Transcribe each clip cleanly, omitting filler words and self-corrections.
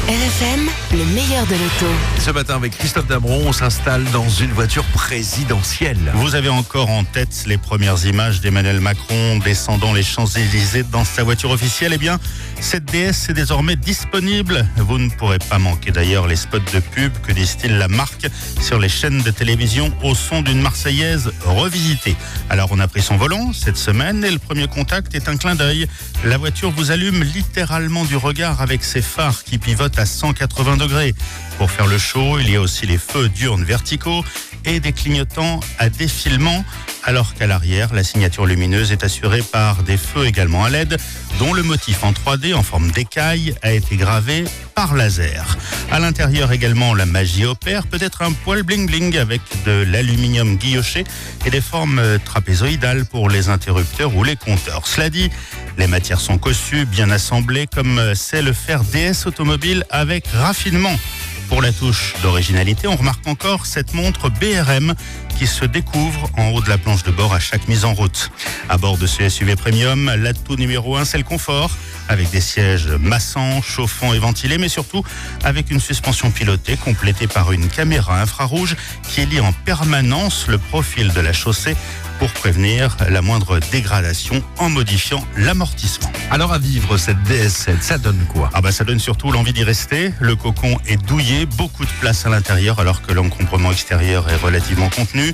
RFM, le meilleur de l'auto. Ce matin, avec Christophe Dabron, on s'installe dans une voiture présidentielle. Vous avez encore en tête les premières images d'Emmanuel Macron descendant les Champs-Élysées dans sa voiture officielle. Eh bien, cette DS est désormais disponible. Vous ne pourrez pas manquer d'ailleurs les spots de pub que distille la marque sur les chaînes de télévision au son d'une Marseillaise revisitée. Alors, on a pris son volant cette semaine et le premier contact est un clin d'œil. La voiture vous allume littéralement du regard avec ses phares qui pivotent à 180 degrés. Pour faire le show, il y a aussi les feux diurnes verticaux et des clignotants à défilement, alors qu'à l'arrière, la signature lumineuse est assurée par des feux également à LED, dont le motif en 3D en forme d'écaille a été gravé par laser. À l'intérieur également, la magie opère, peut-être un poil bling-bling avec de l'aluminium guilloché et des formes trapézoïdales pour les interrupteurs ou les compteurs. Cela dit, les matières sont cossues, bien assemblées, comme sait le faire DS Automobile avec raffinement. Pour la touche d'originalité, on remarque encore cette montre BRM qui se découvre en haut de la planche de bord à chaque mise en route. À bord de ce SUV premium, l'atout numéro 1, c'est le confort, avec des sièges massants, chauffants et ventilés, mais surtout avec une suspension pilotée complétée par une caméra infrarouge qui élit en permanence le profil de la chaussée pour prévenir la moindre dégradation en modifiant l'amortissement. Alors à vivre cette DS7, ça donne quoi? Ça donne surtout l'envie d'y rester. Le cocon est douillet, beaucoup de place à l'intérieur alors que l'encombrement extérieur est relativement contenu.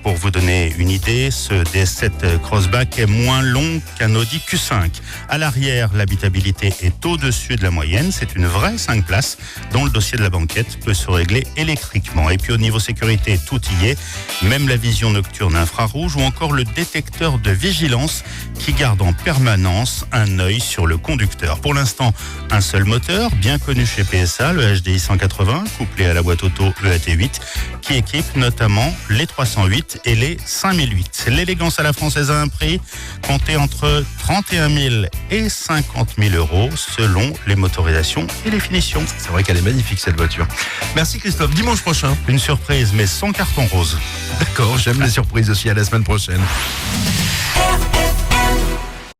Pour vous donner une idée, ce DS7 Crossback est moins long qu'un Audi Q5. À l'arrière, l'habitabilité est au-dessus de la moyenne. C'est une vraie 5 places dont le dossier de la banquette peut se régler électriquement. Et puis au niveau sécurité, tout y est. Même la vision nocturne infrarouge ou encore le détecteur de vigilance qui garde en permanence un œil sur le conducteur. Pour l'instant, un seul moteur, bien connu chez PSA, le HDI 180, couplé à la boîte auto EAT8, qui équipe notamment les 308 et les 5008. L'élégance à la française a un prix compté entre 31 000 et 50 000 euros selon les motorisations et les finitions. C'est vrai qu'elle est magnifique cette voiture. Merci Christophe, dimanche prochain. Une surprise mais sans carton rose. D'accord, j'aime les surprises aussi, à la semaine prochaine.